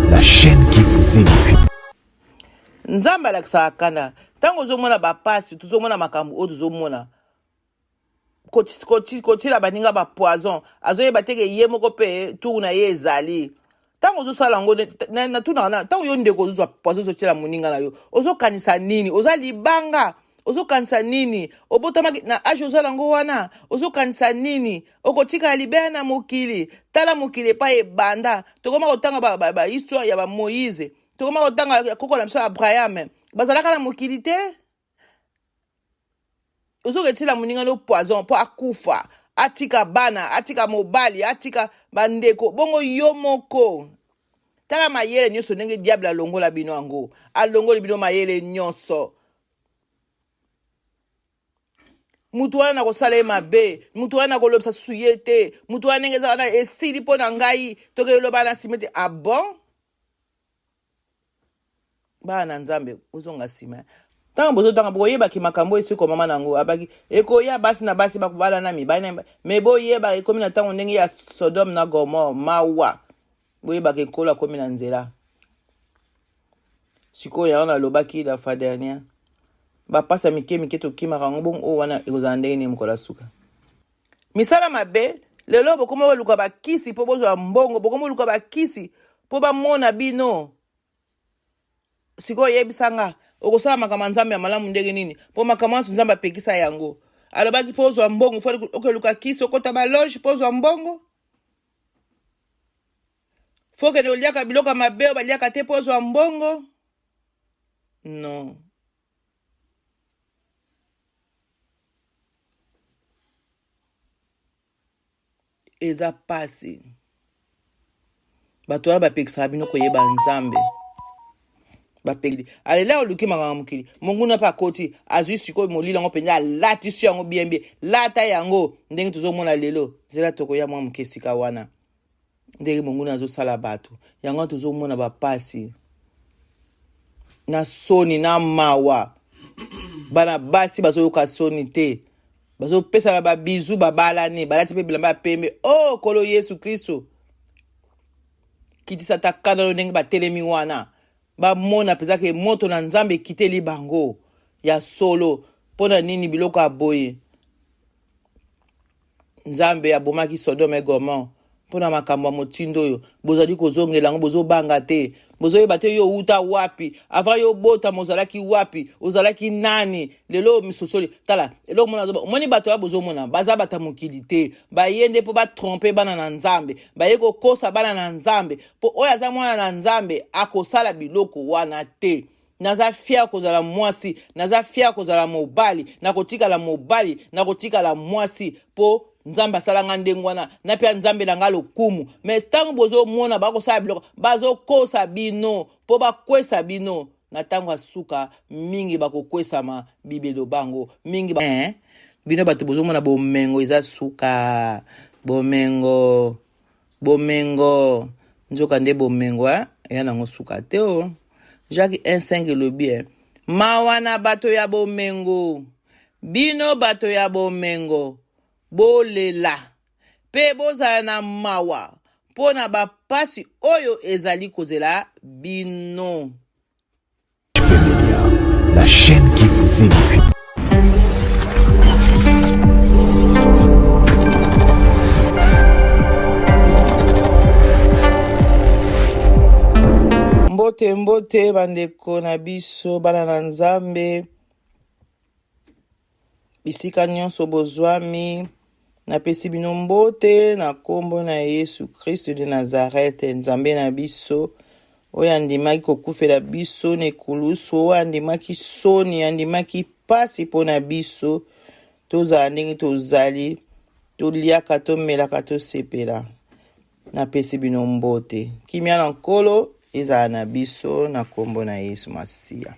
la chaîne qui vous édifie. Nzamba alakisaka kanda ntango ozomona bapasi tozomona makambo oyo tozomona kotila baninga bapoison azoyeba teke ye moko mpe turu na ye ezali ntango ozosala yango natunaka ntango yo ndeko ozozwa poison ozotiela moninga na yo ozokanisa nini oza libanga ozokanisa nini obotamaki na age ozala yango wana ozokanisa nini okotika libera na mokili tala mokili epai ebanda tokoma kotanga bahistoire ya bamoïse tokoma kotanga koko na biso abraham bazalaka na mokili te ozoketila moninga no poison mpo akufa atika bana atika mobali atika bandeko bongo yo moko tala mayele nyonso ndenge diable alongola bino yango alongoli bino mayele nyonso mutu wana na kosala ye mabe mutu wana na kolobisa susu ye te mutu wana ndenge eza wana esili mpo na ngai toke eloba na nsima ete abon bana na nzambe ozonga nsima ntango bozotanga boyebaki makambo esi komama nango abaki ekoya basi na basi bakubala na mibali me boyeba ekomi na ntango ndenge ya Sodome na Gomor mawa boyebaki ekolo akomi na nzela sikoyo yango nalobaki la fois dernière bapasa mike tokimaka yango bongo oyo wana ekozala ndenge nini mokolo suka misala mabe lelo bokoma boluka bakisi mpo bozwa mbongo bokoma boluka bakisi mpo bamona bino sikoyo yebisanga okosala makambo nzambe ya malamu ndenge nini mpo makambo wana nzambe apekisa yango alobaki mpo ozwa mbongo fo okeluka kisi okota baloge mpo ozwa mbongo fo kende oliaka biloko mabe oyo baliaka te mpo ozwa mbongo non eza pasi bato wana bapekisaka bino koyeba nzambe bapekili alela oluki makambo mokili monguna mpe akoti azwi sikoyo molili yango mpenza alatisi yango bien lata yango ndenge tozomona lelo zela tokoya mwa moke esika wana ndenge monguna azosala bato yango tozomona bapasi na soni na mawa bana basi bazoyoka soni te bazopesa na babizu babalani balati mpe bilamba ya pembe o kolo Yesu Kristo kitisa takana lo ndenge batelemi wana bamona pezake moto na nzambe ekiteli bango ya solo mpona nini biloko aboye nzambe abomaki Sodome et Gomor mpona makambo ya motindo oyo bozali kozongela yango bozobanga te bozoyeba te yo uta wapi avant yo bota mozalaki wapi ozalaki nani lelo misosoli tala elo moni bato ya bozomona baza bata mokili te bayende mpo batrompe bana na nzambe baye kokosa bana na nzambe mpo oyo aza mwana na nzambe akosala biloko wana te naza fier kozala mwasi naza fier kozala mobali nakotikala mobali nakotikala mwasi po nzambe asalanga ndenge wana na pia nzambe langa lokumu mais ntango bozomona bakosala biloko bazokosa bino mpo bakwesa bino na ntango asuka mingi bakokwesama bibelo bango mingi bino bato bozomona bomengo eza suka bomengo nzoka nde bomengo eya nango suka te o Jacques 1:5 elobi mawa na bato ya bomengo bino bato ya bomengo bolela pe bozala na mawa pona bapasi oyo ezali kozela bino. La chaîne qui vous édifie. Mbote bandeko na biso bana na nzambe bisika nyonso bozwami napesi bino mbote na kombo na Yesu Kristo de Nazareth nzambe na biso oyo andimaki kokufela biso nekulusu oyo andimaki soni andimaki pasi mpo na biso tozala ndenge tozali toliaka tomelaka tosepela napesi bino mbote kimia na nkolo ezala na biso na kombo na Yesu Masiya.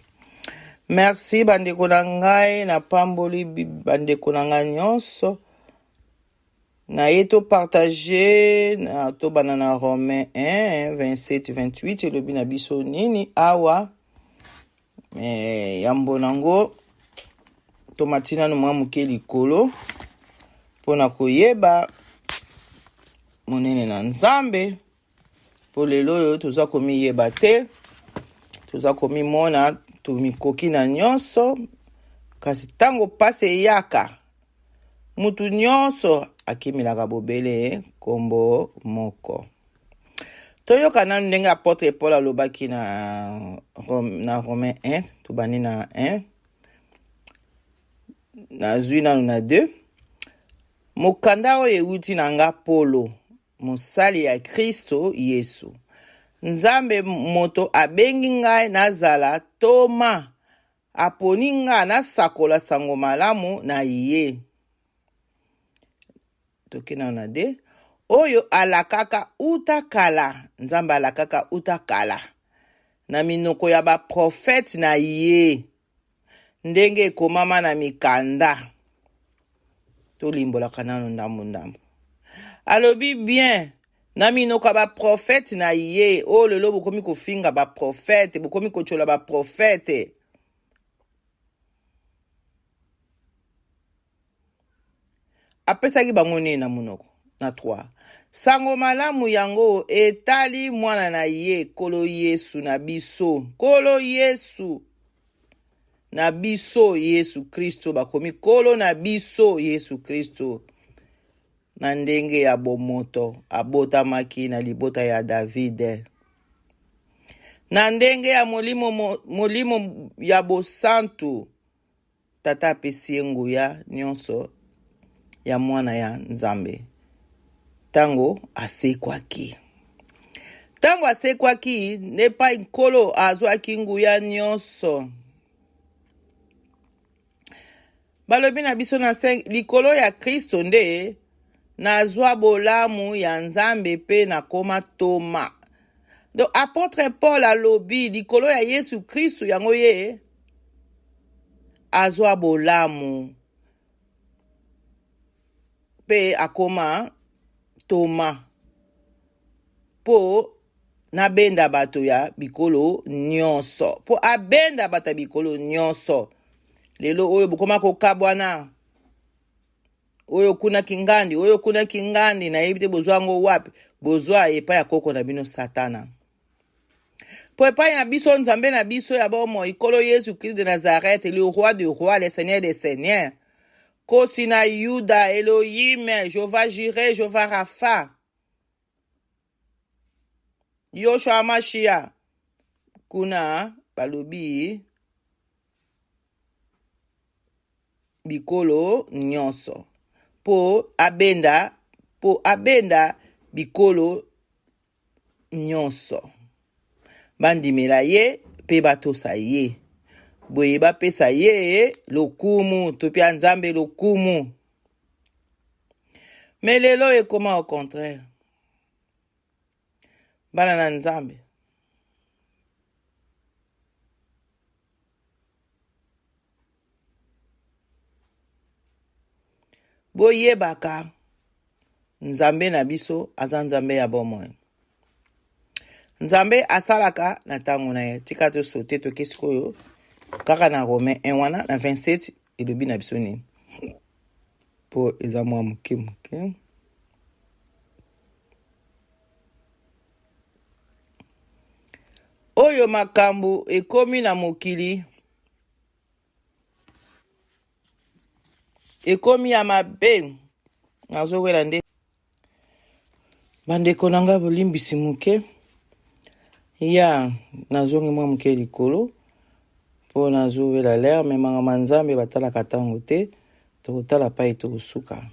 Merci bandeko na ngai na pamboli bandeko na ngai nyonso na ye to partager na to banana Romain 1:27-28 elobi na biso nini awa yambo nango to matina no mwa muke likolo pona koyeba monene na nzambe po lelo oyo toza komiyeba te, toza komimona tomikoki na nyonso, kasi ntango pasi eyaka mutu nyonso akimelaka bobele kombo moko. Toyoka nanu ndenge apôtre Paul alobaki na Romain 1, tobandi na 1, nazwi nanu na 2. Mokanda oyo euti na nga Polo, mosali ya Kristo Yesu. Nzambe moto abengi ngai nazala toma, aponi nga nasakola sango malamu na ye. Tokena na 2. Oyo alakaka utakala, Nzambe alakaka utakala, na minoko ya ba prophète na ye, ndenge ekomama na mikanda. Tolimbolaka nano ndambo. Alobi bien, na minoko ya ba prophète na ye, o lelo bokomi kofinga ba prophète, bokomi kochola ba prophète. Apesaki bango nini na munoko? Na 3. Sango malamu yango etali mwana na ye, Kolo Yesu na biso. Kolo Yesu na biso Yesu Kristo, bakomi Kolo na biso Yesu Kristo. Na ndenge ya bomoto abotamaki na libota ya David. Na ndenge ya molimo ya bosantu tata apesi nguya nyonso ya mwana ya Nzambe. Tango asekwaki. Tango asekwaki, nepa Nkolo azwaki nguya nyonso. Balobi na biso na 5, likolo ya Kristo nde nazwa bolamu ya Nzambe pe na koma toma. Donc apôtre Paul alobi likolo ya Yesu Kristo yango ye azwa bolamu pe akoma toma, po nabenda bato ya bikolo nyonso, po abenda bato ya bikolo nyonso. Lelo oyo bokoma kokabwana, oyo kuna kingandi na yebite bozwango wapi, bozwa epai ya koko na bino Satana. Po epai na biso Nzambe na biso ya bomo, ikolo Yesu Christ de Nazareth, le roi de rois, le seigneur des seigneurs. Kosi na Yuda, Elohim, Jehovah Jireh, Jehovah Rapha, Yoshua Amashia, kuna balobi bikolo nyonso, po abenda bikolo nyonso. Bandimela ye pe batosa ye. Boye bapesa ye lokumu, topia Nzambe lokumu. Mais lelo ekoma au contraire. Bana na Nzambe boyebaka Nzambe na biso aza Nzambe ya bomoi. Nzambe asalaka na tango na ye. Tika to sote to kesikoyo kaka na Romain 1 wana na 27 elobi na biso nini. Po eza mwa muke. Oyo makambo ekomi na mokili, ekomi ya mabe, nazowela nde bandeko nanga bolimbisi muke ya nazongi mwa muke likolo po nazowela l'air, me mangama Nzambe batalaka tango te, tokotala pai tokosuka.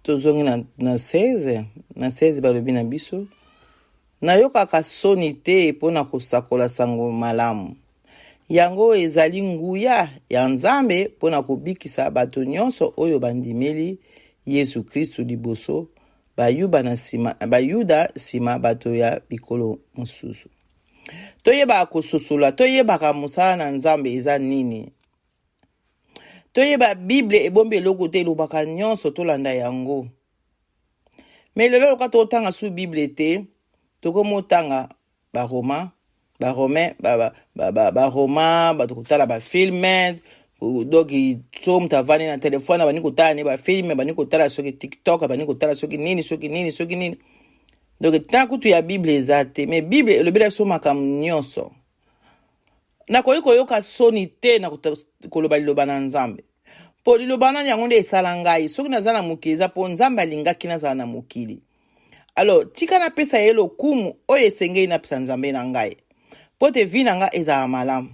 Tozongi na 16 balobi na biso, nayokaka soni te pona kosakola sango malamu. Yango ezali nguya ya Nzambe pona kobikisa bato nyonso oyo bandimeli Yesu Kristo liboso, bayuda sima bato ya bikolo mosusu. Toyeba kososola, toyeba mosala na Nzambe eza nini. Toyeba Bible ebombe eloko te elobaka nyonso tolanda yango. Mais lelo loka totanga su Bible te, tokomotanga Baroma, batukutala ba filme, doki som tavani na telefone bani kutala ni ba filme, bani kutala soki TikTok, bani kutala soki nini. Donc tant que tu ya Bible ezate, mais Bible elobi biso makambo nyonso. Nakoki koyoka soni te na koloba liloba na Nzambe. Po liloba nani yango nde esala ngai, soki naza na mokili eza po Nzambe alingaki nazala na mokili. Alors tika napesa ye lokumu oyo esengeli napesa Nzambe na ngai, po te vi na nga ezala malamu.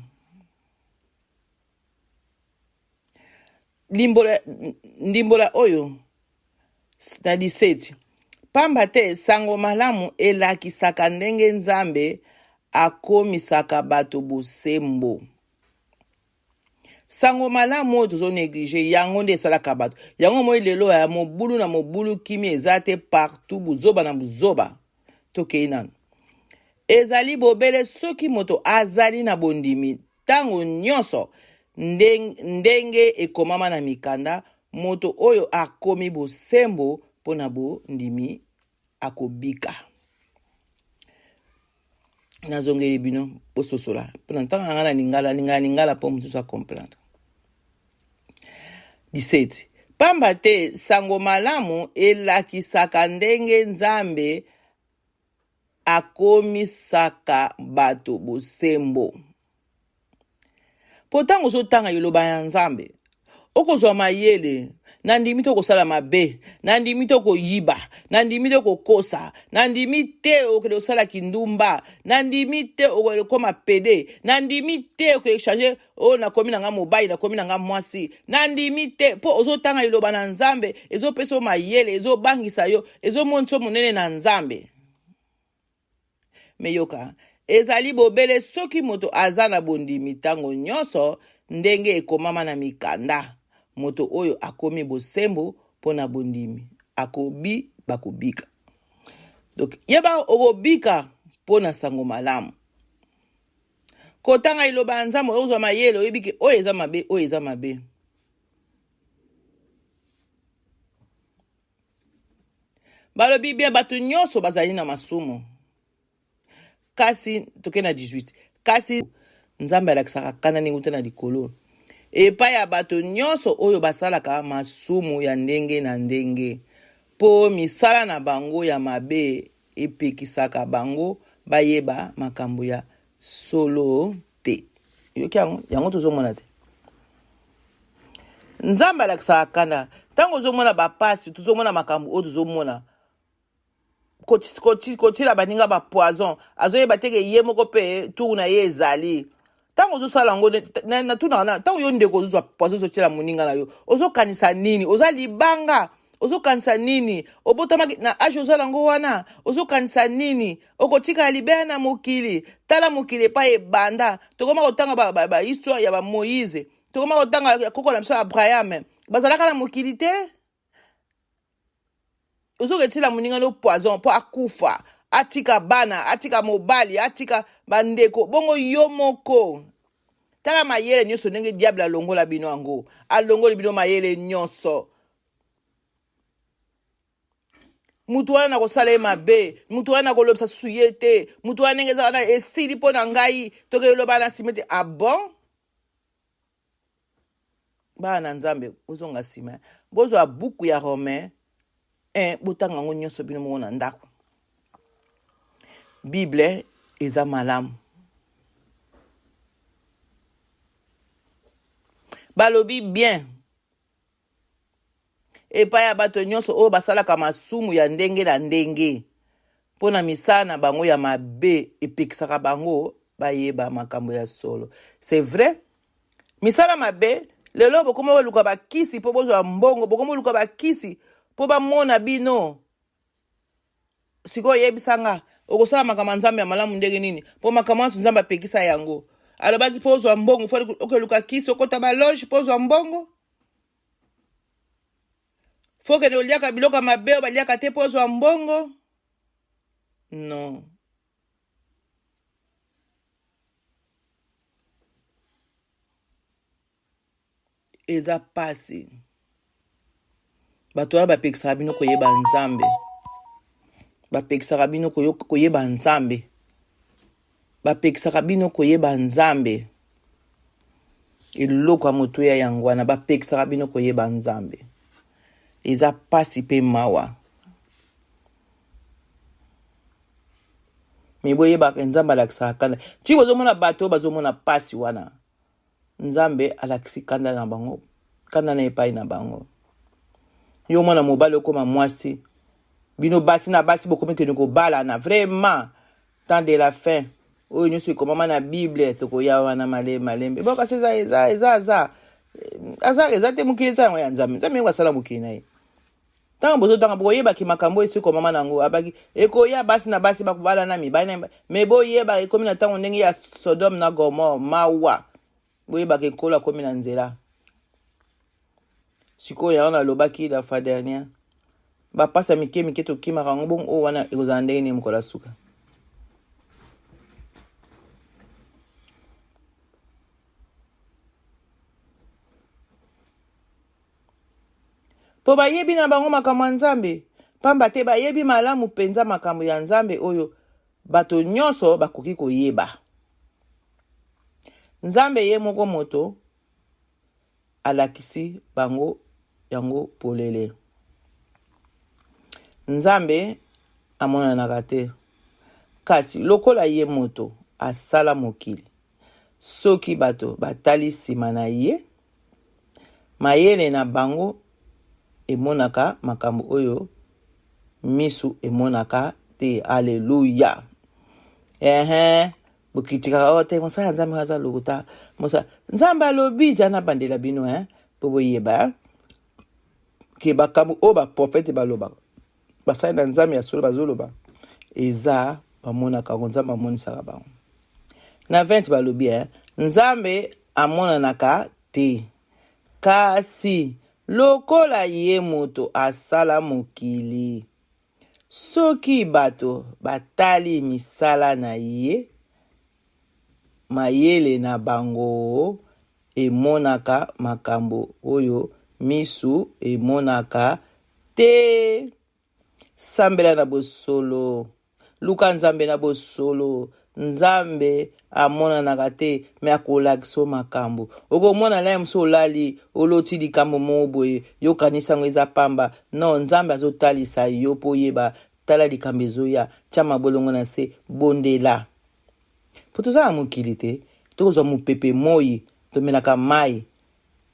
Ndimbola oyo na 17, pamba te sango malamu elakisaka ndenge Nzambe akomisaka bato bosembo. Sango malamu oyo tozo néglige yango nde esalaka bato. Yango moi lelo ya mobulu na mobulu kimi ezate partout, buzoba na buzoba tokei nanu. Ezali bobele soki moto azali na bondimi tango nyonso ndenge ekomama na mikanda, moto oyo akomi bosembo pona bondimi akobika. Nazongeli bino bososola pona ntanga ngana lingala po mutu sa comprendre. 17. Pamba te sango malamu elakisaka ndenge Nzambe akomisaka bato bosembo. Potango zotanga yiloba ya Nzambe, okozwa mayele, nandimi to kosala mabe, nandimi to koyiba, nandimi to kokosa, nandimi te okele osala kindumba, nandimi te okele koma pede, nandimi te okele changer na komi na nga mobile, na komi na nga mwasi, nandimi te po ozotanga yiloba na Nzambe, ezo peso mayele, ezo bangisa yo, ezo monso monene na Nzambe. Meyoka, ezali bobele soki moto aza na bondimi tango nyonso ndenge ekomama na mikanda, moto oyo akomi bosembo pona bondimi akobi bakobika. Donc yeba obobika pona sango malamu. Kotanga iloba Nzambe ozwa mayele oyebike oyo eza mabe, oyo eza mabe. Balobi bien bato nyonso bazali na masumu. Kasi toke na 18. Kasi Nzambe alakisaka kanda ninguta na likolo. Epa ya bato nyonso oyo basalaka masumu ya ndenge na ndenge. Po misala na bango ya mabe epekisaka bango bayeba makambo ya solo te. Yoki yango tozomona te. Nzambe alakisaka kanda. Tango tozomona bapasi, tozomona makambo oyo tozomona. Kotila baninga ba poison azoye bateke ye moko pe tu na ye ezali tango zosala ngo na tuna tango yo ndeko zozwa poison zotila moninga na yo ozokanisa nini ozalibanga ozokanisa nini obotama na age ozala ngo wana ozokanisa nini okotika libera na mokili tala mokili pa ebanda tokoma kotanga ba histoire ya ba Moïse tokoma kotanga koko na biso Abraham bazalaka na mokili te. Ozoketila moninga no poison po akufa, atika bana, atika mobali, atika bandeko, bongo yo moko. Tala mayele nyonso ndenge diable alongola bino ango. Alongoli bino mayele nyonso. Mutu wana kosala mabe, mutu wana kolobisa suyete, mutu wana ngeza wana esili po na ngai, toke loba na simete ah bon? Bana Nzambe ozonga sima. Bozo a buku ya Romain. Botanga ngo nyonso bino mona ndako. Bible eza malamu. Balobi bien. Epa ya bato nyonso oyo basalaka masumu ya ndenge na ndenge. Pona misana bango ya mabe epekisaka bango bayeba makambo ya solo. C'est vrai? Misala mabe, lelo bokomo luka bakisi po bozwa mbongo, bokomo luka bakisi po ba mona bino. Siko yebisanga okosala makambo Nzambe ya malamu ndenge nini po makambo Nzambe apekisa yango. Alobaki pozwa mbongo fo okeluka kisi okota ba loge pozwa mbongo. Fo ke oliaka biloka mabe baliaka te pozwa mbongo. Non. Eza pasi. Bato wana bapekisaka bino koyeba Nzambe. Bapekisaka bino koyeba Nzambe. Bapekisaka bino koyeba Nzambe. Eloko ya moto ya yango wana bapekisaka bino koyeba Nzambe. Eza pasi pe mawa. me boyeba ke nzambe alakisaka kanda ti bozomona bato bazomona pasi wana nzambe alakisi kanda na bango kanda na epai na bango yo mwana mobali okoma mwasi bino basi na basi bokomi kende kobalana vraiment temps de la fin oyo nyonso ekomama na bible tokoya wana malembe bo kasi eza te mokili eza yango ya nzambe nzambe yango asala mokili na ye ntango bozotanga bokoyebaki makambo esi ekomama nango abaki ekoya basi na basi bakobala na mibali na me boyeba ekomi na ntango ndenge ya Sodome na Gomore mawa boyebaka ekolo akomi na nzela sikoyo yango nalobaki la fois dernière bapasa mike tokimaka yango bongo oyo wana ekozala ndenge nini mokolo ya suka po bayebi na bango makambo ya nzambe pamba te bayebi malamu mpenza makambo ya nzambe oyo bato nyonso bakoki koyeba nzambe ye moko moto alakisi bango yango polele nzambe amonanaka te kasi lokola ye moto asala mokili soki bato batali nsima na ye mayele na bango emonaka makambo oyo misu emonaka te aleluya bokitikaka te mosala nzambe aza lokuta mosa nzambe alobi ja na bandela bino po boyeba ke bakambo oyo baprofete balobaka basali na nzambe ya solo bazoloba eza bamonaka yango nzambe amonisaka bango na 20 balobi nzambe amonanaka te kasi lokola ye moto asala mokili soki bato batali misala na ye mayele na bango emonaka makambo oyo misu emonaka te sambela na bosolo luka nzambe na bosolo nzambe amonanaka te me akolakisa makambo okomona na ye mosu olali oloti likambo moko boye yokanisango eza pamba no nzambe azotalisa yo po oyeba tala likambo ezoya tia mabolongo na se bondela po toza na mokili te tokozwa mopepe moi tomelaka mai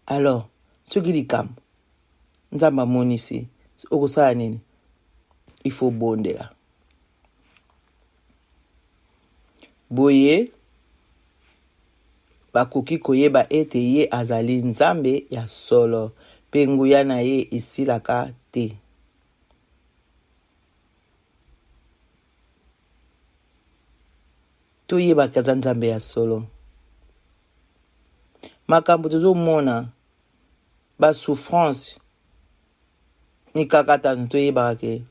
alors soki likambo nzambe amonisi okosala nini il faut bondela boye bakoki koyeba ete ye azali nzambe ya solo mpe nguya na ye esilaka te toyebaka aza nzambe ya solo makambo tozomona basouffrance mikakatano toyebaka ke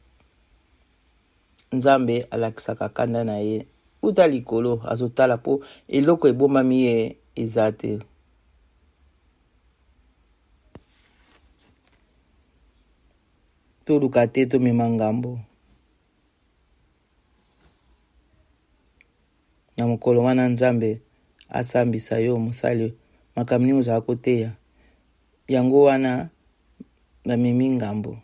nzambe alakisaka kanda na ye uta likolo azotala po eloko ebombami ye eza te toluka te tomema ngambo na mokolo wana nzambe asambisa yo mosali makambo nini ozala koteya yango wana bamemi ngambo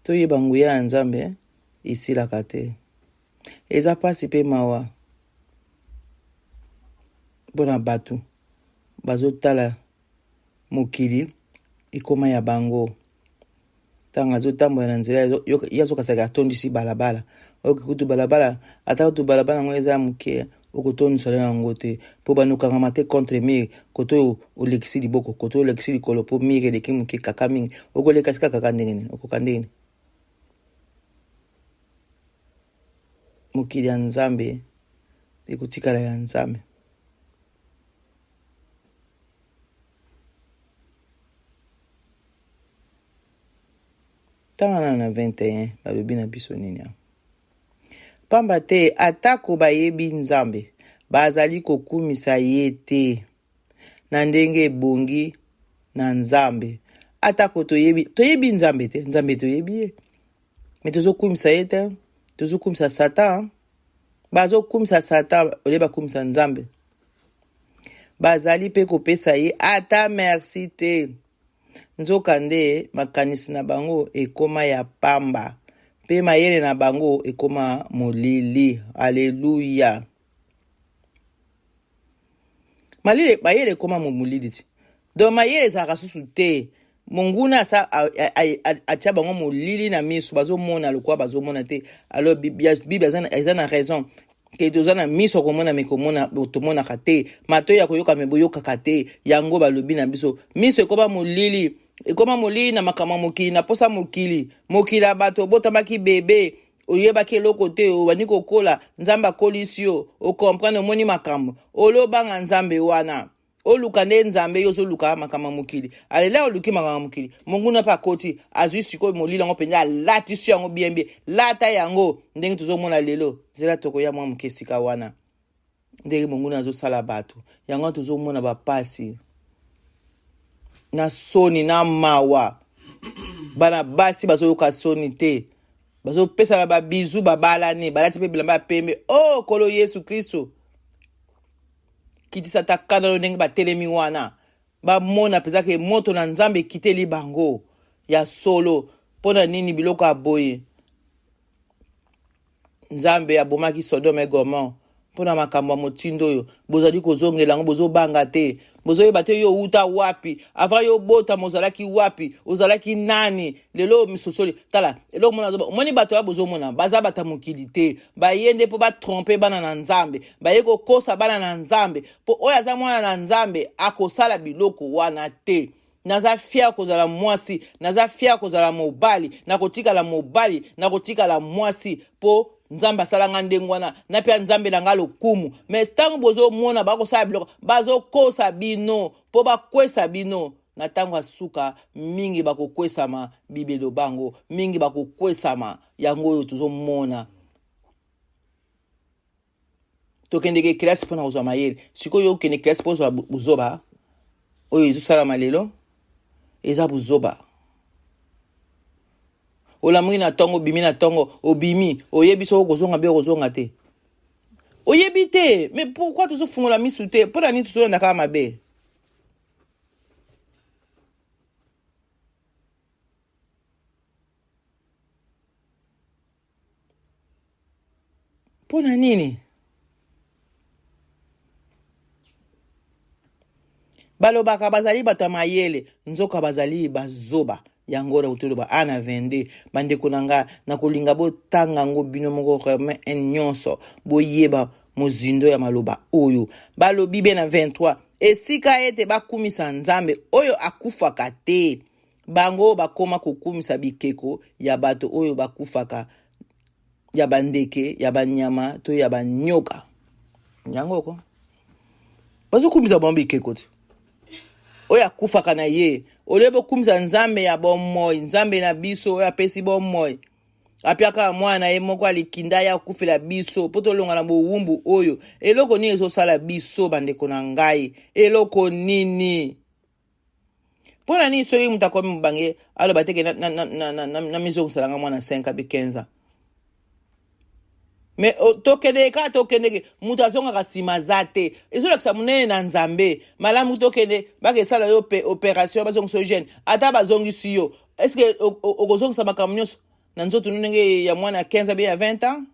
toyeba nguya ya nzambe esilaka te eza pasi mpe mawa mpona bato bazotala mokili ekoma ya bango ntango azotambola na nzela ye azokasaka atondisi balabala oyoki kutu balabala ata kutu balabala yango eza moke okotondisala yango te mpo banokangama te contre mire koto oyo olekisi liboko koto oyo olekisi likolo mpo mire eleki moke kaka mingi okoleka sika kaka ndenge nini okoka ndenge nini mokili ya nzambe ekotikala ya nzambe tangana na 21 balobi na biso nini pamba te atako bayebi nzambe bazali kokumisa ye te na ndenge ebongi na nzambe atako toyebi nzambe te nzambe toyebi ye me tozokumisa ye te tozokumisa satan bazokumisa satan ole bakumisa nzambe bazali mpe kopesa ye ata merci te nzoka nde makanisi na bango ekoma ya pamba pe mayele na bango ekoma molili. Alleluya. Mayele ekoma molili ti. Donc mayele ezalaka susu te. Monguna sa atia bango molili na miso bazomona lokwa bazomona te. Alors Bible eza na raison ke toza na miso komona mekomona tomonaka te, mato ya koyoka meboyokaka te, yango balobi na biso miso ekoma molili. Ekoma molili na makambo mokili na posa mokili ya bato botamaki bebe oyebaki eloko te obandi kokola nzambe akolisi yo okomprendre omoni makambo olobanga nzambe wana oluka nde nzambe yo ozoluka makambo mokili alela oluki makambo mokili monguna pa koti azwi sikoyo molili yango mpenza alatisi yango bien lata yango ndenge tozomona lelo zela tokoya mwa moke esika wana ndenge monguna azosala bato yango tozomona bapasi na soni na mawa bana basi bazoyoka soni te bazopesa na babizu babalani balati pe bilamba pembe oh kolo Yesu Kristo kitisa takana lo ndenge batelemi wana bamona peza ke moto na nzambe kiteli bango ya solo pona nini biloko aboye nzambe abomaki Sodome Gomorrhe pona makambo motindo oyo bozali kozongela ngo bozobanga te bozoyeba te yo uta wapi avant yo bota mozalaki wapi ozalaki nani lelo misosoli tala eloko moni bato ya bozomona baza bata mokili te bayende po batrompe bana na nzambe baye kokosa bana na nzambe po oyo aza mwana na nzambe akosala biloko wana te. Naza fier kozala mwasi, naza fier kozala mobali, nakotikala mobali, nakotikala mwasi po nzambe asalanga ndengwana na pia nzambe nanga lokumu. Mais tango bozo mona bakosala biloko bazo kosa bino po bakwesa bino na tango asuka mingi bakokwesama bibelo bango mingi bakokwesama yango oyo tozomona. Tokendeke klasi pona kozwa mayele sikoyo okende klasi pona buzoba oyo ezosala malelo eza buzoba. Olamungi na tongo bimi na tongo obimi oyebi so kozonga be kozonga te oyebi te. Mais pourquoi tu fungola misu te pona nini tuzolanda kaka mabe? Pona nini? Balobaka bazali bato mayele nzoka bazali bazoba yango na utoloba ana vende bande konanga na kolinga botanga ngo bino moko reme nyonso boyeba mozindo ya maloba oyo balobi be na 23 esika ete bakumisa nzambe oyo akufaka te bango bakoma kokumisa bikeko ya bato oyo bakufaka ya bandeke ya banyama to ya banyoka yango ko bazokumisa bango bikeko te oya kufaka na ye olebo kumza nzambe ya bomoi nzambe na biso oya pesi bomoi apiaka mwana ye moko alikinda ya kufela biso poto longa na bowumbu oyo eloko nini ezosala biso bandeko na ngai eloko nini pona nini soki mutu akomi mobange aloba teke na mizokosalanga mwana 5 abe 15. Mais tokende mutu azongaka sima za te ezolakisa munene na nzambe malamu tokende bakesala yo opération bazongisa jeune ata bazongisi yo est-ce que okozongisa makambo nyonso na nzoto ndenge ya mwana 15 be ya 20 ans?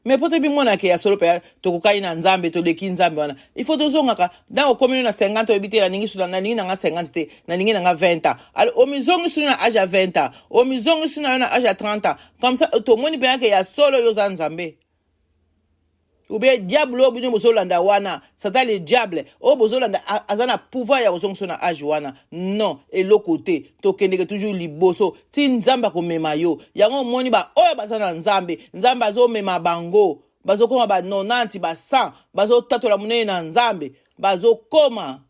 Mais poto bi mwana ke ya solo pe tokokai na nzambe toleki nzambe wana il faut tozongaka dans au commune na 50 obité na ningi sula na ningi na 50 te na ningi na 20 ans. Alors au mizongi sula na âge à 20 ans au mizongi sula na âge à 30 ans comme ça to moni pe ke ya solo yo za nzambe ou bien diable o bino bozolanda wana satan le diable o bozolanda azana pouvoir ya kozongisa na âge wana non eloko te tokendeke toujours liboso ti nzambe akomema yo yango moni ba oyo bazana nzambe nzambe azomema bango bazokoma ba 90 ba 100 bazotatola munene na nzambe bazokoma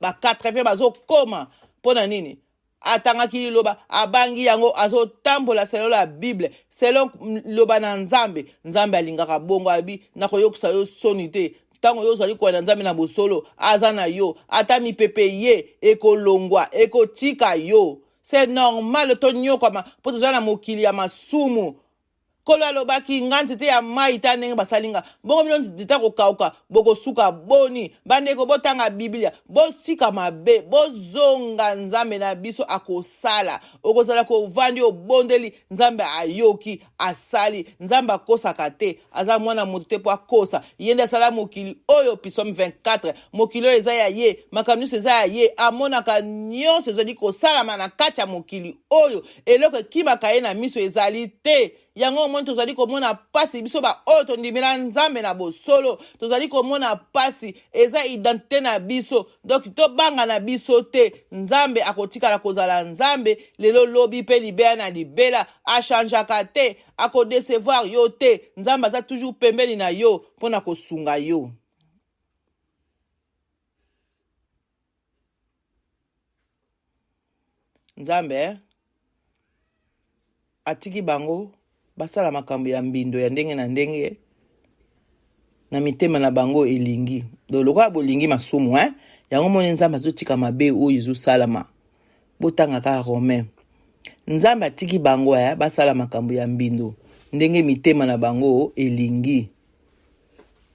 ba 80 bazokoma pona nini atangaki loba abangi yango azotambola selon la Bible selon loba na nzambe nzambe alingaka bongo abi na koyokisa yo soni te tango yo zali kwa na nzambe na bosolo azana yo ata mipepe ye ekolongwa ekotika yo c'est normal to nyoka ma poto zala mokili ya masumu kolo alobaki nga nzete ya mai ta ndenge basalinga bongo bino nzete kokauka bokosuka boni bandeko botanga biblia botika mabe bozonga nzambe na biso akosala okozala kovandi obondeli nzambe ayoki asali nzambe akosaka te aza mwana moto te po akosa yende asala mokili oyo Psaume 24 mokili oyo eza ya ye makambo nyonso eza ya ye amonaka nyonso ezali kosalama na kati ya mokili oyo eloko ekimaka ye na miso ezali te yango omoni tozali komona pasi biso baoyo tondimela nzambe na bosolo tozali komona pasi eza identité na biso donc tobanga na biso te nzambe akotikala kozala nzambe lelo lobi mpe libela na libela achangeaka te akodecevoir yo te nzambe aza toujours pembeni na yo mpona kosunga yo. Nzambe atiki bango basala makambo ya mbindo ya ndenge na ndenge na mitema na bango elingi do lokola bolingi masumu yango moni nzambe azotika mabe oyo ezosalama botanga kaka Romain nzambe atiki bango basala makambo ya mbindo ndenge mitema na bango elingi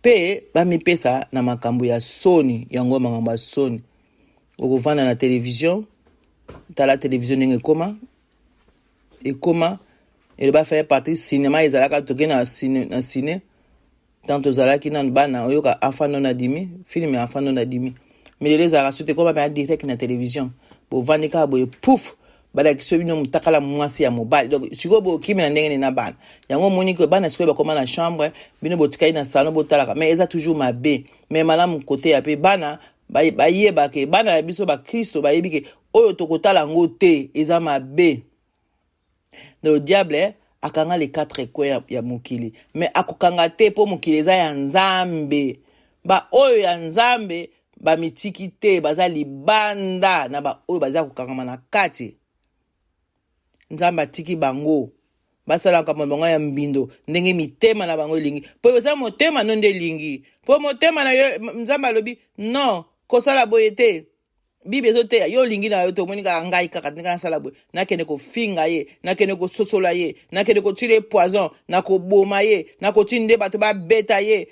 pe bamipesa na makambo ya soni yango makambo ya soni okovanda na television tala television ndenge ekoma ele ba faire partie cinéma ezalaka toke na ciné tanto zalaki na bana oyoka enfant non adimi film ya enfant non adimi mais les ezalaka sote koma ba direct na television bo vandika bo pouf bala kiso bino mutakala mwasi ya mobile donc siko bo kimi na ndenge na bana yango moni ko bana siko ba koma na chambre bino botikai na salon botalaka mais eza toujours mabe mais malamu côté ya pe bana bayeba ke bana ya biso ba Kristo bayebi ke oyo tokotala ngo te eza mabe. Le diable akanga les 4 coins ya mokili mais akokanga te po mokili eza ya nzambe ba oyo ya nzambe ba mitiki te baza libanda na ba oyo baza kokangama na kati nzambe atiki bango basala kama bango ya mbindo ndenge mitema na bango lingi po baza motema nonde lingi po motema na yo nzambe alobi non kosala boye te Bible ezote yo lingi na yo to moni ka ngai kaka ndinga sala boye nakende ko finga ye nakende ko sosola ye nakende ko tire poison na ko boma ye na ko tinde bato ba beta ye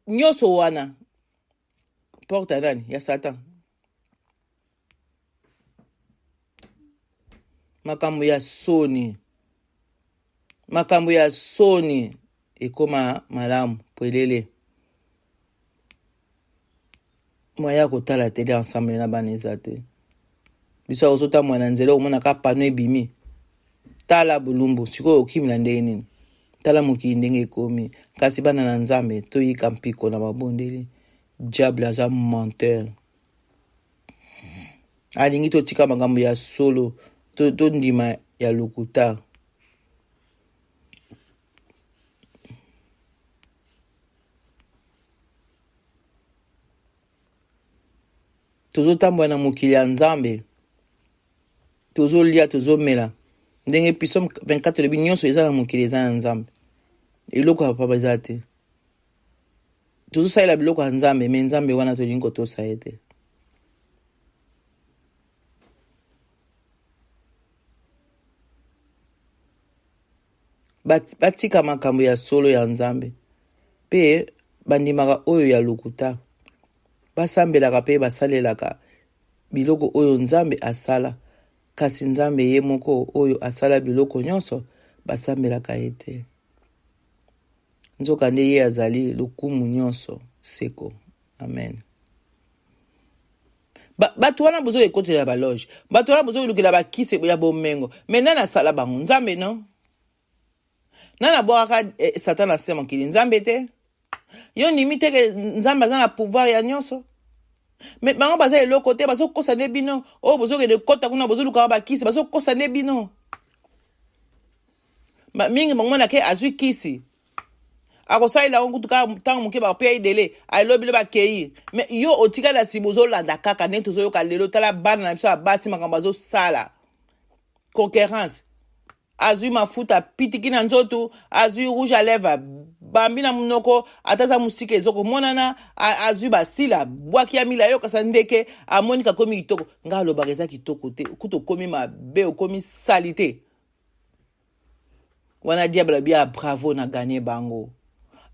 nyoso wana porta nani ya Satan makambo ya soni ekoma malamu polele moya kotala tele ensemble na bana eza te biso ozota mwana nzela omona ka pano ebimi tala bulumbu sikoyo okimila ndenge nini tala mokili ndenge ekomi kasi bana na nzambe toyika mpiko na mabondeli diable aza menteur alingi totika makambo ya solo tondima ya lokuta tozotambola na mokili ya nzambe tozolia tozomela ndenge Psaume 24 lobi nyonso eza na mokili eza na nzambe eloko ya papa eza te tozosalela biloko ya nzambe me nzambe wana tolingi kotosa ye te batika makambo ya solo ya nzambe pe bandimaka oyo ya lokuta basambelaka pe basalelaka biloko oyo nzambe asala kasi nzambe ye moko oyo asala biloko nyonso basambelaka ye te nzoka nde ye azali lokumu nyonso seko amen. Bato wana bozo ekotela baloge bato wana bozo lukela bakise ya bomengo mais nani asala bango nzambe no nani abwaka Satan asema mokili nzambe te yo ndimi teke nzambe aza na pouvoir ya nyonso mais bango baza eloko te bazokosa nde bino oyo bozokende kota kuna bozolukaka bakisi bazokosa nde bino mingi bango mona ke azwi kisi akosalela ngo kutuka ntango moke bakopeya idele alobi le bakei mais yo otikala si bozolanda kaka ndenge tozoyoka lelo tala bana na biso ya basi makambo azosala concurrence azui mafuta pitiki na nzoto azui rouge à lèvres bambi na munoko ataza musika ezokomonana azui basila bwaki ya mila yokasa ndeke amonika komi kitoko nga alobaka eza kitoko te kuto komi mabe okomi sali te wana diable bia bravo na gagné bango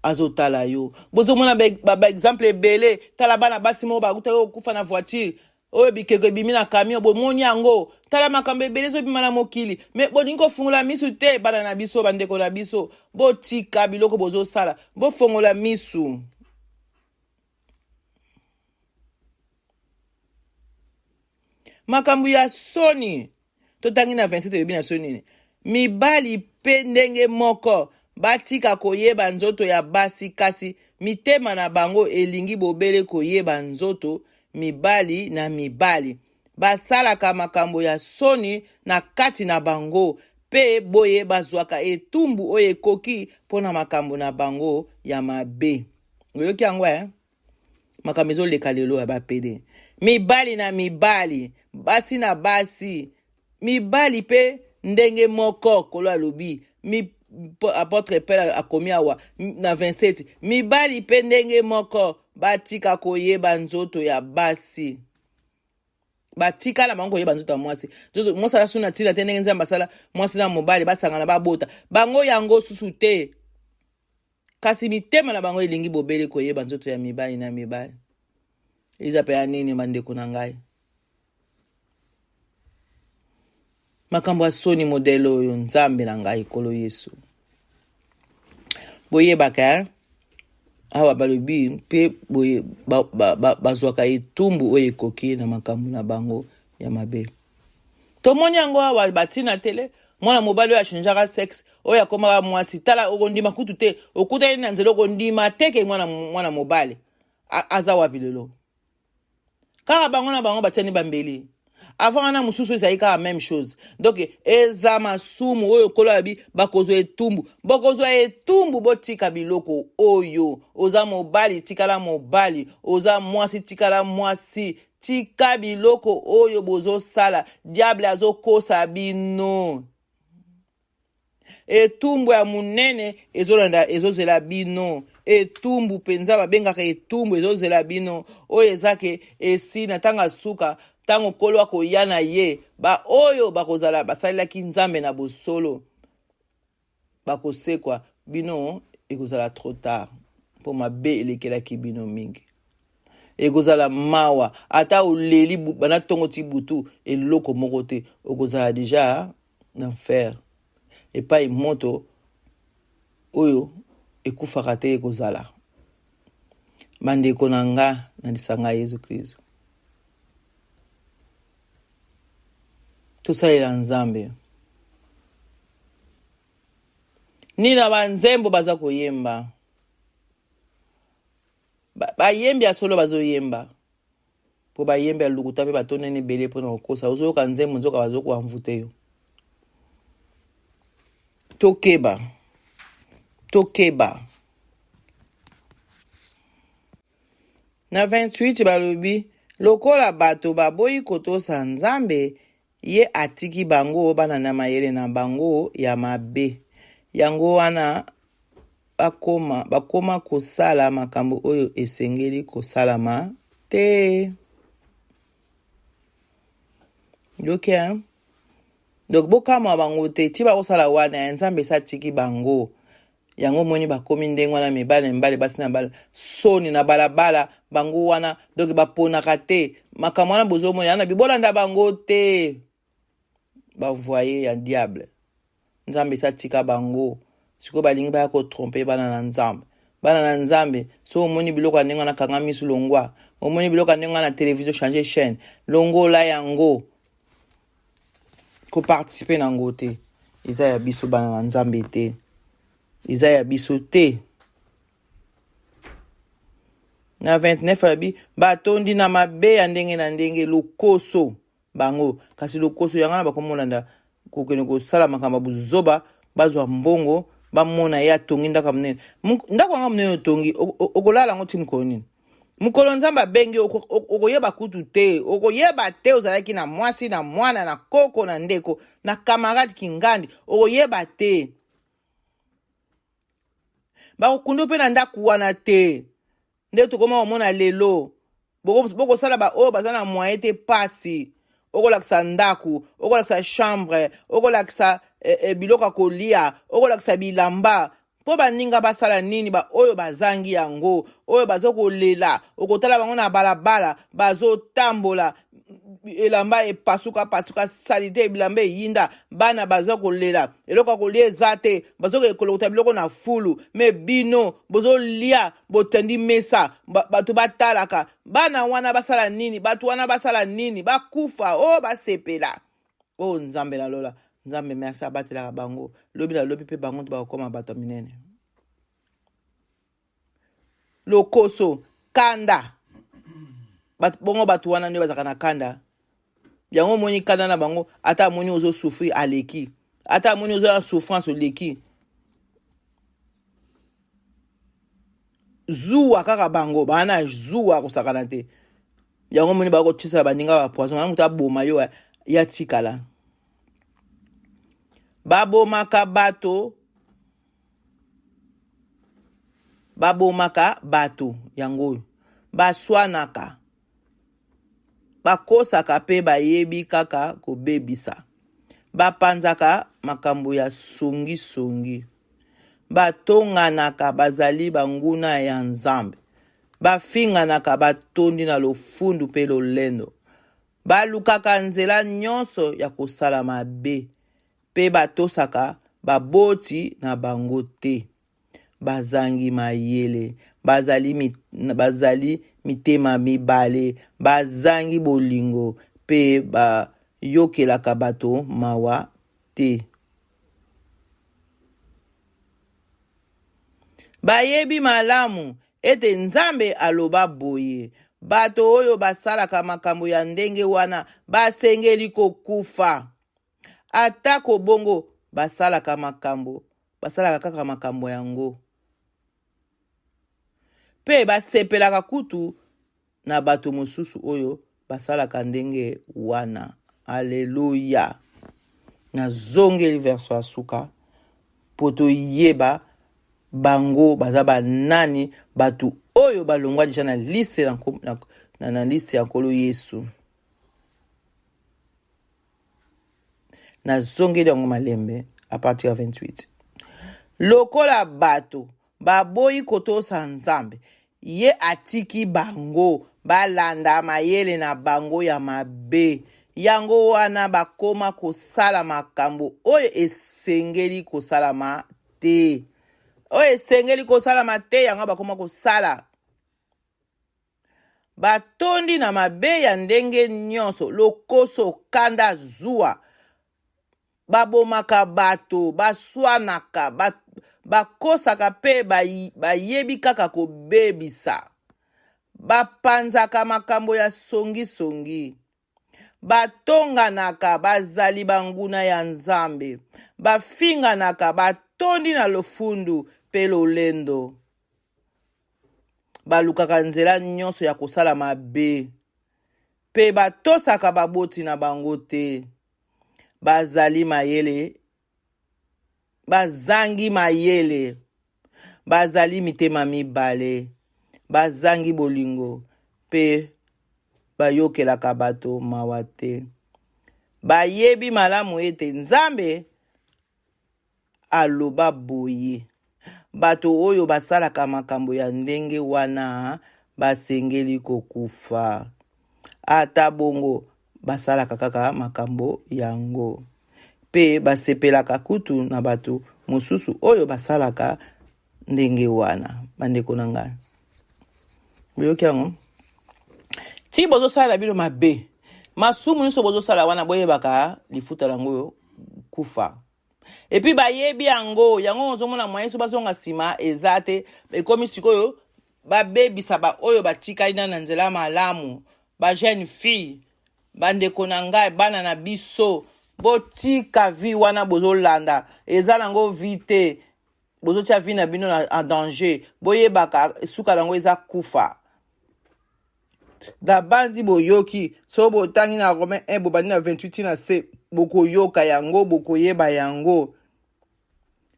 azotala yo bozomona ba exemple ebele tala bana basi mo bakuta yo kufa na voiture oyo bikeko ebimi na camion bomoni yango tala makambo ebele ezobima na mokili me bolingi kofungola misu te bana na biso bandeko na biso botika biloko bozosala bofongola misu. Makambo ya soni totangi na 27 elobi na soni mibali pe ndenge moko batika koyeba nzoto ya basi kasi mitema na bango elingi bobele koyeba nzoto mibali na mibali basalaka makambo ya soni na kati na bango pe boye bazwaka etumbu oyo ekoki mpona makambo na bango ya mabe. Oyoki yango makambo ezoleka lelo ya bapede mibali na mibali basi na basi mibali pe ndenge moko kolo alobi apôtre Paul akomi awa na 27 mibali pe ndenge moko batika koyeba nzoto ya basi batikala bango koyeba nzoto ya mwasi mwasi asuna tina te ndenge nzambe asala mwasi na mobali basangana babota bango yango susu te kasi mitema na bango elingi bobele koyeba nzoto ya mibali na mibali. Eza pe ya nini bandeko na ngai makambo ya soni modele oyo nzambe na ngai kolo Yesu boyebaka awa balobi mpe boye bazwaka etumbu oyo ekoki na makambo na bango ya mabe. Tomoni yango awa batina tele mwana mobali oyo achangeaka sexe oyo akomaka mwasi tala okondima kutu te okutani na nzela okondima teke mwana mobali aza wapi lelo kaka bango na bango batiani bambeli avant wana mususu ezali kaka même chose donc eza masumu oyo kolo abi bakozwa etumbu bokozwa etumbu botika biloko oyo oza mobali tikala mobali oza mwasi tikala mwasi tika biloko oyo bozosala diable azokosa bino etumbu ya munene ezolanda ezozela bino etumbu penza babengaka etumbu ezozela bino oyo ezake esi na tanga suka tango kolo akoya na ye ba oyo bakozala basalelaki nzambe na bosolo bakosekwa bino ekozala trop tard mpo mabe elekelaki bino mingi ekozala mawa ata oleli bana tongo ti butu eloko moko te okozala deja na enfer epai moto oyo ekufaka te ekozala. Bandeko na nga na lisanga Yesu Kristo tosalela nzambe nina banzembo baza koyemba bayembi ya solo bazoyemba po bayembi ya lukuta pe batonene ebele mpona kokosa ozoyoka nzembo nzoka bazokuamvute yo tokeba na 28 balobi lokola bato baboyi kotosa nzambe ye atiki bango bana na mayele na bango ya mabe yango wana bakoma kosala makambo oyo esengeli kosalama te. Donc bokama bango te ti bakosala wana ya nzambe esatiki bango yango moni bakomi ndenge wana mibale basi na bala soni na balabala bango wana donc baponaka te makambo wana bozomoni yana bibolanda bango te bavoye ya diable nzambe esatika bango sikoyo balingi baya kotrompe bana na nzambe so omoni biloko ya ndenge wana kanga misu longwa omoni biloko ya ndenge wana na télévision changer chaîne longola yango koparticipe nango te eza ya biso bana na nzambe te eza ya biso te. Na 29 abi batondi na mabe ya ndenge na ndenge lokoso bango kasi lokoso yangana bakomolanda kokene kosala makambo buzoba bazwa mbongo bamona ya tongi ndaka munene ndako anga munene tongi okolala ngo timko nini mukolo nzamba bengi okoyeba kutu te okoyeba te ozalaki na mwasi na mwana na koko na ndeko na kamarade kingandi okoyeba te bakokundo pe na ndako wana te nde tokoma omona lelo bokosala baoyo baza na moyen te pasi okolakisa ndako okolakisa chambre okolakisa biloko kolia okolakisa bilamba po baninga basala nini ba oyo bazangi yango oyo bazokolela okotala bango na balabala bazotambola elamba pasuka salite bilamba eyinda bana bazokolela eloko kolia eza te bazokolokota biloko na fulu me bino bozolia botendi mesa bato batalaka bana wana basala nini bato wana basala nini bakufa o basepela o nzambe na lola nzambe merci abatelaka bango lobi na lobi mpe bango to bakokoma bato minene lokoso kanda bongo bato wana nde bazaka na kanda yango moni kanda na bango ata moni ozo souffrir aleki ata moni ozo na souffrance oleki zuwa kaka bango bana zuwa kosakana te yango moni bakotisa baninga ba poison yango ta boma yo ya tikala babomaka bato yango baswanaka bakosaka pe bayebi kaka kobebisa bapanzaka makambo ya songi batonganaka bazali banguna ya nzambe bafinganaka batondi na lofundu pe lolendo balukaka nzela nyonso ya kosala mabe pe batosaka baboti na bango te bazangi mayele bazali mitema mibale bazangi bolingo pe bayokelaka bato mawa te bayebi malamu ete nzambe aloba boye bato oyo basalaka makambo ya ndenge wana basengeli kokufa atako bongo basalaka kaka makambo yango pe basepelaka kutu na bato mosusu oyo basalaka ndenge wana. Alleluya. Nazongeli verso asuka poto yeba bango bazaba nani batu oyo balongwa deja na liste na liste ya nkolo Yesu. Nazongeli yango malembe a partir ya 28. Lokola bato baboyi kotosa nzambe ye atiki bango balanda mayele na bango ya mabe yango wana bakoma kosala makambo oyo esengeli kosalama te. Oyo esengeli kosalama te yango bakoma kosala. Batondi na mabe ya ndenge nyonso lokoso kanda zuwa babomaka bato baswanaka bakosaka pe bayebi kaka kobebisa bapanzaka makambo ya songi batonganaka bazali banguna ya nzambe bafinganaka batondi na lofundu pe lolendo balukaka nzela nyonso ya kosala mabe pe batosaka baboti na bango te bazali mayele bazangi mayele bazali mitema mibale bazangi bolingo pe bayokelaka bato mawa te bayebi malamu ete nzambe aloba boye bato oyo basalaka makambo ya ndenge wana basengeli kokufa ata bongo basalaka kaka makambo yango pe basepelaka kutu na bato mosusu oyo basalaka ndenge wana. Bandeko na ngai boyoki yango ti bozosala bino mabe masumu nyonso bozosala wana boyebaka lifuta lango kufa epi bayebi yango ozomona mwayesu bazonga nsima eza te ekomi sikoyo babebisa ba oyo batikali na nzela malamu ba jeune fille bandeko na ngai bana na biso botika vi wana bozolanda eza nango vi te bozotia vi na bino en danger boyebaka suka lango eza kufa. Da bandi boyoki so botangi na Romain 1 bobandi na 28 na se bokoyoka yango bokoyeba yango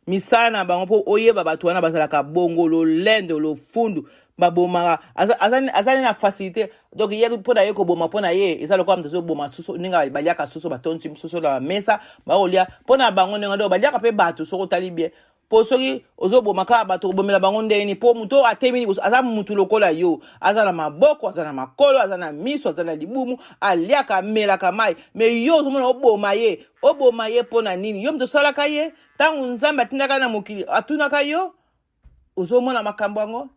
misala na bango po oyeba bato wana bazalaka bongo lolendo lofundu babomaka azali na facilité donc ye mpo na ye koboma mpo na ye eza lokola moto azoboma susu ndenge baliaka susu batonti susu na mesa bakolia mpo na bango ndenge nde baliaka mpe bato soki otali bien po soki ozoboma kaka bato kobomela bango ndeni mpo moto atemi liboso aza mutu lokola yo aza na maboko aza na makolo aza na miso aza na libumu aliaka amelaka mai me yo ozomona oboma ye mpo na nini yo moto osalaka ye ntango nzambe atindaka na mokili atunaka yo ozomona makambo yango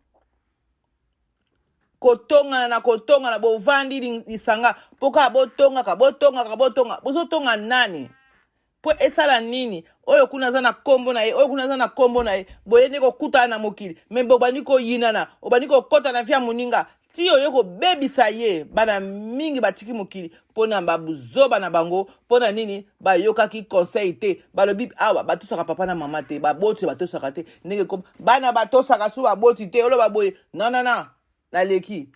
kotongana bovandi lisanga mpo kaka botongaka bozotonga nani po esala nini oyo kuna aza na kombo na ye oyo kuna aza na kombo na ye boye nde kokutana na mokili me bobandi koyinana obandi kokɔta na vya moninga ti oyo kobebisa ye bana mingi batiki mokili mpo na babuzoba na bango mpo na nini bayokaki conseil te balobi awa batosaka papa na mama te baboti batosaka te ndenge bana batosaka so baboti te oloba boye nanana naleki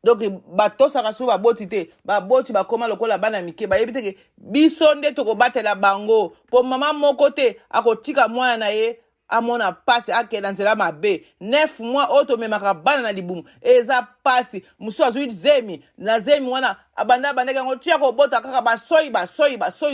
donc batosaka so baboti te baboti bakoma lokola bana mike bayebi teke biso nde tokobatela bango po mama moko te akotika mwana na ye amona pasi akenda nzela mabe 9 mois oyo tomemaka bana na libumu eza pasi mosu azwi zemi na zemi wana abandaki yango tia kobota kaka basoyi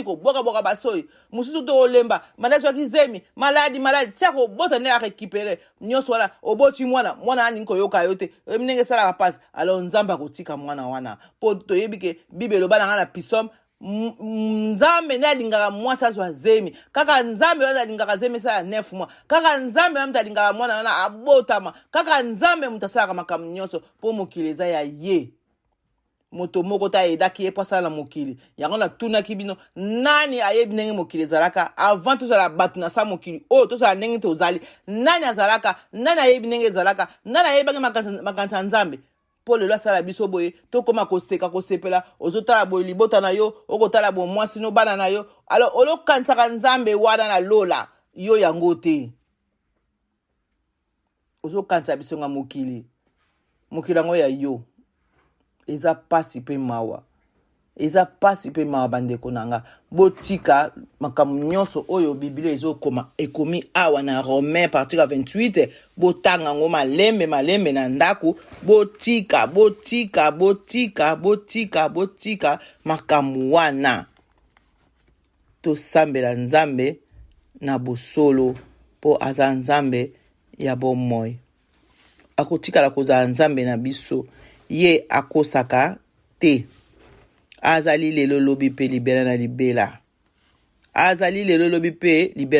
kobwaka basoyi mosusu to olemba banda zwaki zemi maladi tia kobota nde arekipere nyonso wana oboti mwana aningi koyoka yo te ndenge esalaka pasi alo nzambe akotika mwana wana mpo toyebi ke bible elobana nga na Psaume nzambe nde alingaka mwasi azwa zemi kaka nzambe wana alingaka zemi esala 9 mois kaka nzambe wana alingaka mwana wana abotama kaka nzambe moto asalaka makambo nyonso mpo mokili eza ya ye moto moko ta ayedaki ye mpo asala na mokili yango natunaki bino nani ayebi ndenge mokili ezalaka avant tozala bato na sa mokili oyo tozala ndenge tozali nani azalaka nani ayebi ndenge ezalaka nani ayebaki makanisi ya nzambe mpo lelo asala biso boye tokoma kosepela ozotala boye libota na yo okotala boye mwasi no bana na yo alo olokanisaka nzambe wana na lola yo yango te ozokanisa biso nga mokili yango ya yo eza pasi pe mawa bandeko nanga botika makambo nyonso oyo biblia ezokoma ekomi awa na Romain partir 28 botanga ngo malembe na ndaku botika makambo wana tosambela nzambe na bosolo po aza nzambe ya bomoi akotikala kozala nzambe na biso ye akosaka te azali lelo lobi pe libela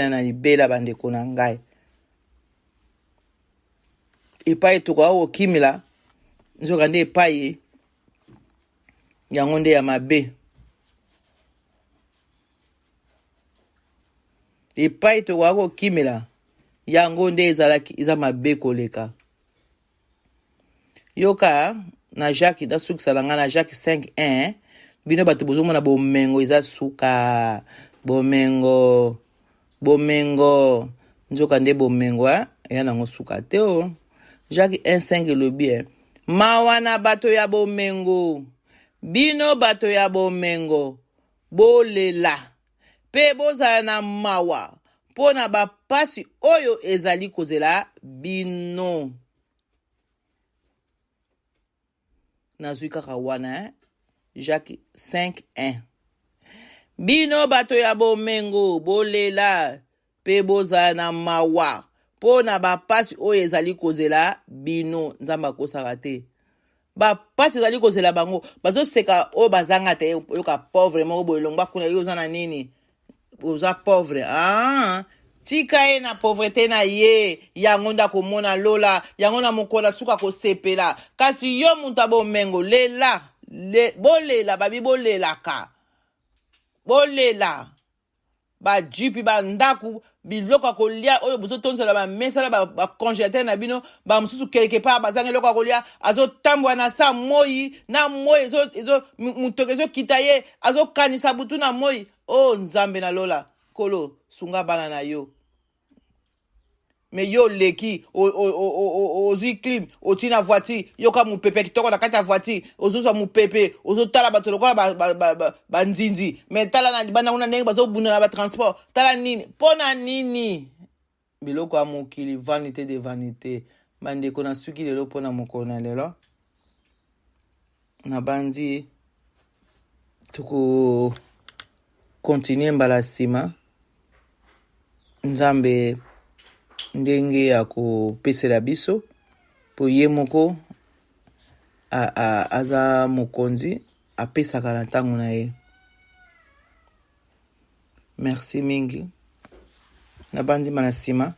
na libela bandeko na ngai epai tokoka kokimela nzoka nde epai yango nde ya mabe epai tokoka kokimela yango nde eza mabe koleka yoka na Jacques dasukisala nga na Jacques 5:1 bino bato bozomona bomengo eza suka bomengo nzoka nde bomengo eya nango suka te o Jacques 1:5 elobi mawa na bato ya bomengo bino bato ya bomengo bolela pe bozala na mawa mpo na bapasi oyo ezali kozela bino nazwi kaka wana Jacques 5:1 bino bato ya bomengo bolela pe bozala na mawa mpo na bapasi oyo ezali kozela bino nzambe akosaka te bapasi ezali kozela bango bazoseka oyo bazanga te oyoka pauvre moko boye longwa kuna yo oza na nini oza pauvre tika ye na pauvreté na ye yango nda komona lola yango na mokola suka kosepela kasi yo mutu abomengo bolela babi bolela bajipi bandaku biloko ya kolia oyo bozotondisela bamesala bacongélateur na bino bamosusu quelque part bazanga eloko ya kolia azotambwa na sa moi na moi mutoki ezokita ye azokanisa butu na moi nzambe na lola kolo sunga bana na yo me yo leki ozwi clim otina voiture yoka mupepe kitoko na kati ya voiture ozozwa mupepe ozotala bato lokola banzinzi me tala na libanda kuna ndenge bazobunda na batransport tala nini mpona nini biloko ya mokili vanité de vanité bandeko na suki lelo mpona mokolo na lelo na bandi tuku continue mbala nsima nzambe ndenge ya kopesela biso po ye moko aza mokonzi apesaka na ntango na ye. Merci mingi na bandi na nsima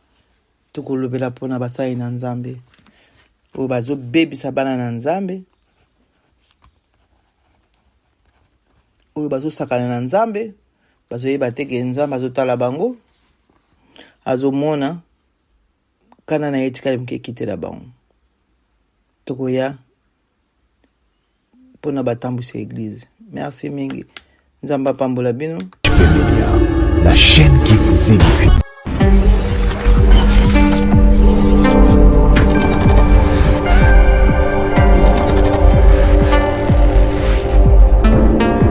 tukolobela mpona basali na nzambe oyo bazobebisa bana na nzambe, oyo bazosakana na nzambe, bazoyeba teke nzambe azotala bango, azomona kana na ye tikali moke ekitela bango. Tokoya mpona batambwisa eglize. Merci mingi, nzambe apambola bino. La chaîne qui vous édifie.